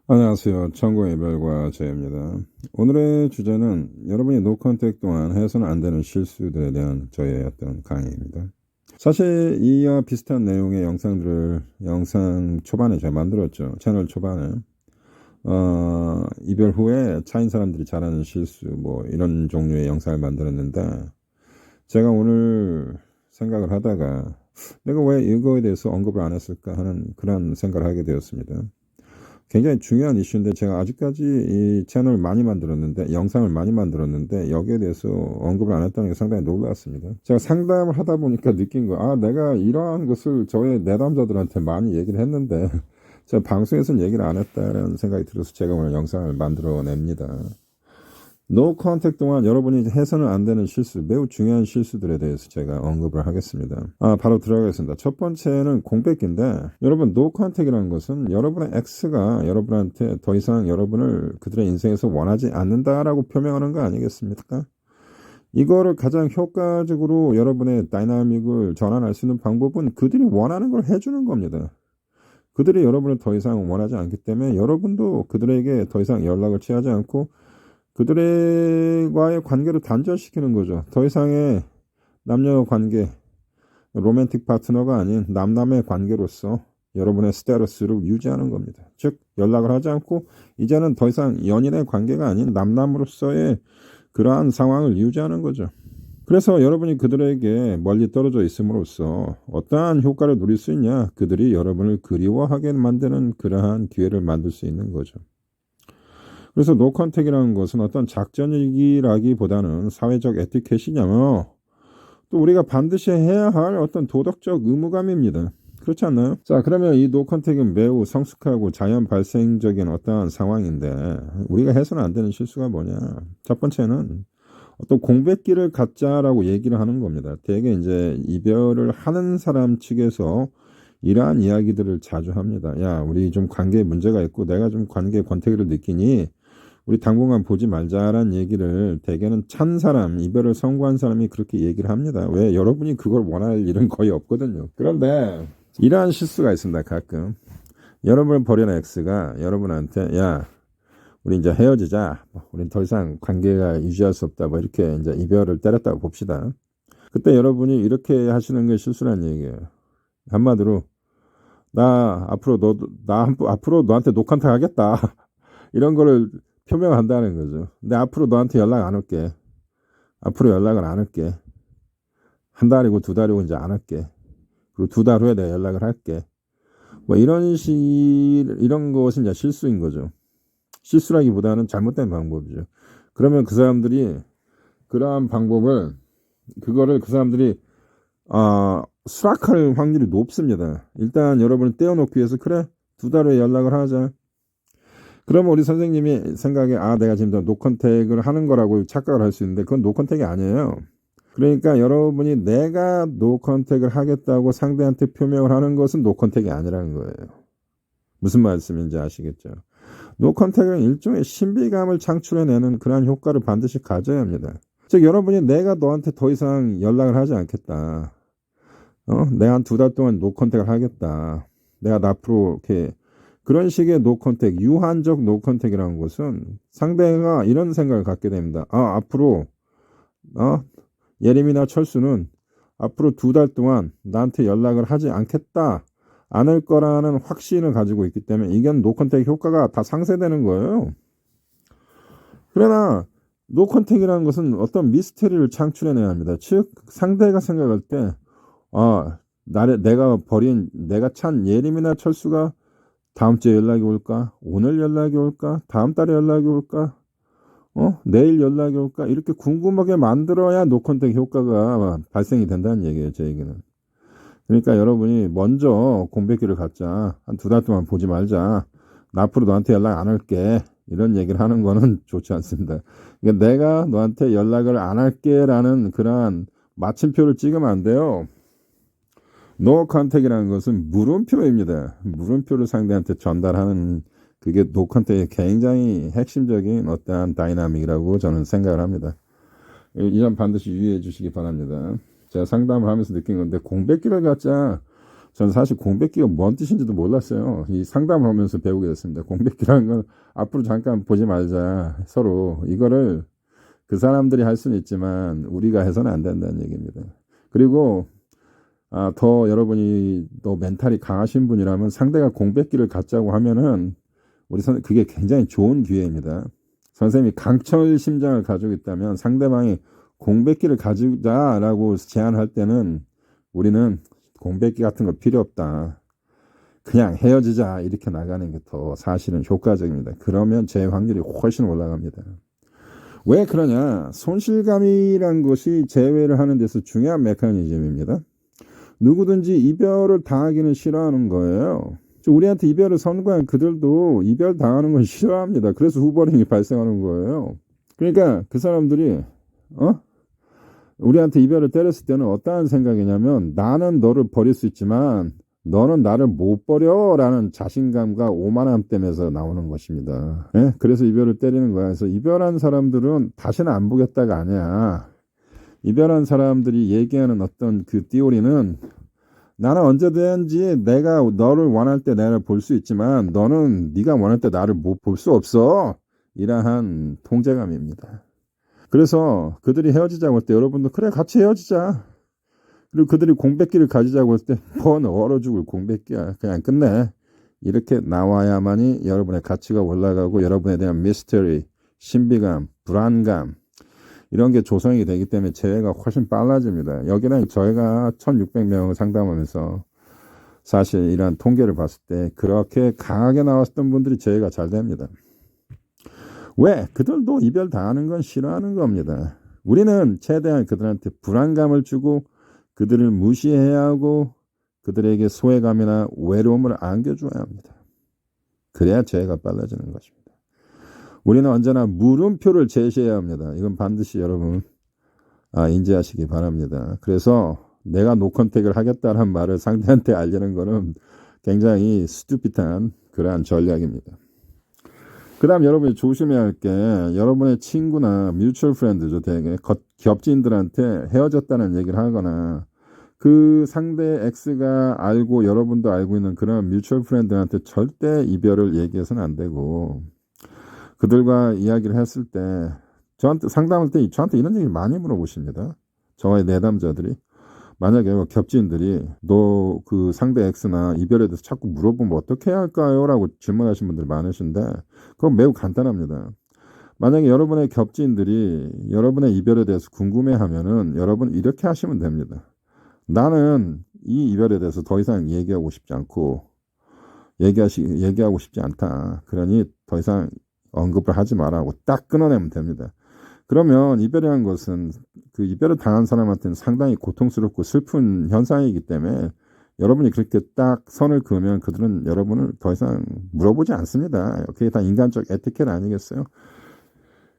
안녕하세요. 천공의 별과 제입니다. 오늘의 주제는 여러분이 노컨택 동안 해서는 안 되는 실수들에 대한 저의 어떤 강의입니다. 사실 이와 비슷한 내용의 영상들을 영상 초반에 제가 만들었죠. 채널 초반에. 이별 후에 차인 사람들이 잘하는 실수 뭐 이런 종류의 영상을 만들었는데 제가 오늘 생각을 하다가 내가 왜 이거에 대해서 언급을 안 했을까 하는 그런 생각을 하게 되었습니다. 굉장히 중요한 이슈인데 제가 아직까지 이 채널을 많이 만들었는데 영상을 많이 만들었는데 여기에 대해서 언급을 안 했다는 게 상당히 놀랐습니다. 제가 상담을 하다 보니까 느낀 거, 내가 이러한 것을 저의 내담자들한테 많이 얘기를 했는데 제가 방송에서는 얘기를 안 했다는 생각이 들어서 제가 오늘 영상을 만들어 냅니다. 노 컨택 동안 여러분이 해서는 안 되는 실수, 매우 중요한 실수들에 대해서 제가 언급을 하겠습니다. 바로 들어가겠습니다. 첫 번째는 공백기인데, 여러분 노 컨택이라는 것은 여러분의 X가 여러분한테 더 이상 여러분을 그들의 인생에서 원하지 않는다라고 표명하는 거 아니겠습니까? 이거를 가장 효과적으로 여러분의 다이나믹을 전환할 수 있는 방법은 그들이 원하는 걸 해주는 겁니다. 그들이 여러분을 더 이상 원하지 않기 때문에 여러분도 그들에게 더 이상 연락을 취하지 않고 그들과의 관계를 단절시키는 거죠. 더 이상의 남녀 관계, 로맨틱 파트너가 아닌 남남의 관계로서 여러분의 스테러스를 유지하는 겁니다. 즉 연락을 하지 않고 이제는 더 이상 연인의 관계가 아닌 남남으로서의 그러한 상황을 유지하는 거죠. 그래서 여러분이 그들에게 멀리 떨어져 있음으로써 어떠한 효과를 누릴 수 있냐? 그들이 여러분을 그리워하게 만드는 그러한 기회를 만들 수 있는 거죠. 그래서 노컨택이라는 것은 어떤 작전이라기보다는 사회적 에티켓이냐면 또 우리가 반드시 해야 할 어떤 도덕적 의무감입니다. 그렇지 않나요? 자, 그러면 이 노컨택은 매우 성숙하고 자연 발생적인 어떠한 상황인데 우리가 해서는 안 되는 실수가 뭐냐? 첫 번째는 어떤 공백기를 갖자라고 얘기를 하는 겁니다. 대개 이제 이별을 하는 사람 측에서 이러한 이야기들을 자주 합니다. 야, 우리 좀 관계에 문제가 있고 내가 좀 관계 권태기를 느끼니 우리 당분간 보지 말자라는 얘기를 대개는 찬 사람, 이별을 선고한 사람이 그렇게 얘기를 합니다. 왜? 여러분이 그걸 원할 일은 거의 없거든요. 그런데 이러한 실수가 있습니다. 가끔. 여러분을 버린 X가 여러분한테 야, 우리 이제 헤어지자. 우린 더 이상 관계가 유지할 수 없다. 뭐 이렇게 이제 이별을 때렸다고 봅시다. 그때 여러분이 이렇게 하시는 게 실수란 얘기예요. 한마디로 앞으로 너한테 노컨택 하겠다. 이런 거를 표명한다는 거죠. 근데 앞으로 너한테 연락 안 올게. 앞으로 연락을 안 할게. 한 달이고 두 달이고 이제 안 할게. 그리고 두 달 후에 내가 연락을 할게. 뭐 이런 것은 이제 실수인 거죠. 실수라기보다는 잘못된 방법이죠. 그러면 그 사람들이 그러한 그거를 그 사람들이 수락할 확률이 높습니다. 일단 여러분을 떼어놓기 위해서 그래 두 달 후에 연락을 하자. 그러면 우리 선생님이 생각에 내가 지금 노컨택을 하는 거라고 착각을 할 수 있는데 그건 노컨택이 아니에요. 그러니까 여러분이 내가 노컨택을 하겠다고 상대한테 표명을 하는 것은 노컨택이 아니라는 거예요. 무슨 말씀인지 아시겠죠? 노컨택은 일종의 신비감을 창출해내는 그러한 효과를 반드시 가져야 합니다. 즉 여러분이 내가 너한테 더 이상 연락을 하지 않겠다. 내가 한 두 달 동안 노컨택을 하겠다. 내가 앞으로 이렇게 그런 식의 노컨택, 유한적 노컨택이라는 것은 상대가 이런 생각을 갖게 됩니다. 앞으로 예림이나 철수는 앞으로 두 달 동안 나한테 연락을 하지 않을 거라는 확신을 가지고 있기 때문에 이건 노컨택 효과가 다 상쇄되는 거예요. 그러나 노컨택이라는 것은 어떤 미스테리를 창출해내야 합니다. 즉 상대가 생각할 때 내가 찬 예림이나 철수가 다음 주에 연락이 올까? 오늘 연락이 올까? 다음 달에 연락이 올까? 내일 연락이 올까? 이렇게 궁금하게 만들어야 노컨택 효과가 발생이 된다는 얘기예요, 제 얘기는. 그러니까 여러분이 먼저 공백기를 갖자. 한 두 달 동안 보지 말자. 나 앞으로 너한테 연락 안 할게. 이런 얘기를 하는 거는 좋지 않습니다. 그러니까 내가 너한테 연락을 안 할게라는 그러한 마침표를 찍으면 안 돼요. 노 컨택이라는 것은 물음표입니다. 물음표를 상대한테 전달하는 그게 노 컨택의 굉장히 핵심적인 어떠한 다이나믹이라고 저는 생각을 합니다. 이 점 반드시 유의해 주시기 바랍니다. 제가 상담을 하면서 느낀 건데 공백기를 갖자. 저는 사실 공백기가 뭔 뜻인지도 몰랐어요. 이 상담을 하면서 배우게 됐습니다. 공백기라는 건 앞으로 잠깐 보지 말자. 서로 이거를 그 사람들이 할 수는 있지만 우리가 해서는 안 된다는 얘기입니다. 그리고 더 여러분이 더 멘탈이 강하신 분이라면 상대가 공백기를 갖자고 하면은 그게 굉장히 좋은 기회입니다. 선생님이 강철 심장을 가지고 있다면 상대방이 공백기를 가지자라고 제안할 때는 우리는 공백기 같은 거 필요 없다. 그냥 헤어지자 이렇게 나가는 게 더 사실은 효과적입니다. 그러면 제 확률이 훨씬 올라갑니다. 왜 그러냐? 손실감이란 것이 재회를 하는 데서 중요한 메커니즘입니다. 누구든지 이별을 당하기는 싫어하는 거예요. 우리한테 이별을 선고한 그들도 이별 당하는 걸 싫어합니다. 그래서 후버링이 발생하는 거예요. 그러니까 그 사람들이 우리한테 이별을 때렸을 때는 어떠한 생각이냐면 나는 너를 버릴 수 있지만 너는 나를 못 버려라는 자신감과 오만함 때문에서 나오는 것입니다. 예? 그래서 이별을 때리는 거야. 그래서 이별한 사람들은 다시는 안 보겠다가 아니야. 이별한 사람들이 얘기하는 어떤 그 띠오리는 나는 언제든지 내가 너를 원할 때 나를 볼 수 있지만 너는 네가 원할 때 나를 못 볼 수 없어. 이러한 통제감입니다. 그래서 그들이 헤어지자고 할 때 여러분도 그래 같이 헤어지자. 그리고 그들이 공백기를 가지자고 할 때 뭔 얼어 죽을 공백기야. 그냥 끝내. 이렇게 나와야만이 여러분의 가치가 올라가고 여러분에 대한 미스터리, 신비감, 불안감 이런 게 조성이 되기 때문에 재회가 훨씬 빨라집니다. 여기는 저희가 1600명을 상담하면서 사실 이러한 통계를 봤을 때 그렇게 강하게 나왔던 분들이 재회가 잘 됩니다. 왜? 그들도 이별 당하는 건 싫어하는 겁니다. 우리는 최대한 그들한테 불안감을 주고 그들을 무시해야 하고 그들에게 소외감이나 외로움을 안겨줘야 합니다. 그래야 재회가 빨라지는 것입니다. 우리는 언제나 물음표를 제시해야 합니다. 이건 반드시 여러분 인지하시기 바랍니다. 그래서 내가 노컨택을 하겠다는 말을 상대한테 알리는 것은 굉장히 스투핏한 그러한 전략입니다. 그 다음 여러분이 조심해야 할 게 여러분의 친구나 뮤추얼 프렌드죠. 되게 겹친들한테 헤어졌다는 얘기를 하거나 그 상대 X가 알고 여러분도 알고 있는 그런 뮤추얼 프렌드한테 절대 이별을 얘기해서는 안 되고 그들과 이야기를 했을 때 저한테 상담할 때 저한테 이런 얘기를 많이 물어보십니다. 저와의 내담자들이 만약에 겹지인들이 너 그 상대 X나 이별에 대해서 자꾸 물어보면 어떻게 해야 할까요? 라고 질문하신 분들이 많으신데 그건 매우 간단합니다. 만약에 여러분의 겹지인들이 여러분의 이별에 대해서 궁금해하면은 여러분 이렇게 하시면 됩니다. 나는 이 이별에 대해서 더 이상 얘기하고 싶지 않고 얘기하고 싶지 않다. 그러니 더 이상 언급을 하지 말라고 딱 끊어내면 됩니다. 그러면 이별이라는 것은 그 이별을 당한 사람한테는 상당히 고통스럽고 슬픈 현상이기 때문에 여러분이 그렇게 딱 선을 그으면 그들은 여러분을 더 이상 물어보지 않습니다. 그게 다 인간적 에티켓 아니겠어요?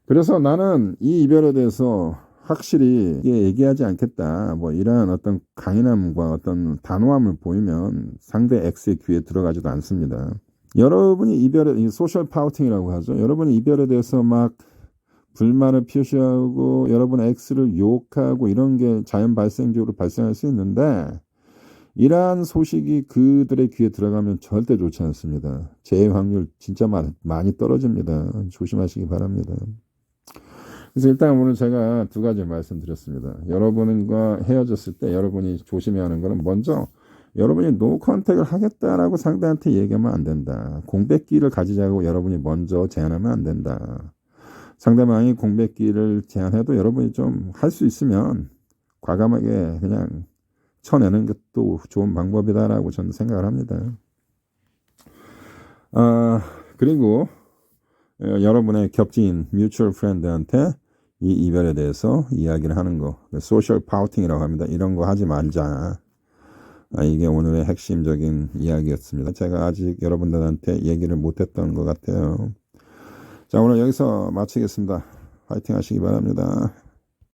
그래서 나는 이 이별에 대해서 확실히 얘기하지 않겠다. 뭐 이러한 어떤 강인함과 어떤 단호함을 보이면 상대 X의 귀에 들어가지도 않습니다. 여러분이 이별에 소셜 파우팅이라고 하죠. 여러분이 이별에 대해서 막 불만을 표시하고 여러분 X를 욕하고 이런 게 자연 발생적으로 발생할 수 있는데 이러한 소식이 그들의 귀에 들어가면 절대 좋지 않습니다. 재해 확률 진짜 많이 떨어집니다. 조심하시기 바랍니다. 그래서 일단 오늘 제가 두 가지 말씀드렸습니다. 여러분과 헤어졌을 때 여러분이 조심해야 하는 것은 먼저 여러분이 노 컨택을 하겠다라고 상대한테 얘기하면 안 된다. 공백기를 가지자고 여러분이 먼저 제안하면 안 된다. 상대방이 공백기를 제안해도 여러분이 좀 할 수 있으면 과감하게 그냥 쳐내는 것도 좋은 방법이다라고 저는 생각을 합니다. 그리고 여러분의 겹친 뮤추얼 프렌드한테 이 이별에 대해서 이야기를 하는 거, 소셜 파우팅이라고 합니다. 이런 거 하지 말자. 이게 오늘의 핵심적인 이야기였습니다. 제가 아직 여러분들한테 얘기를 못했던 것 같아요. 자, 오늘 여기서 마치겠습니다. 화이팅 하시기 바랍니다.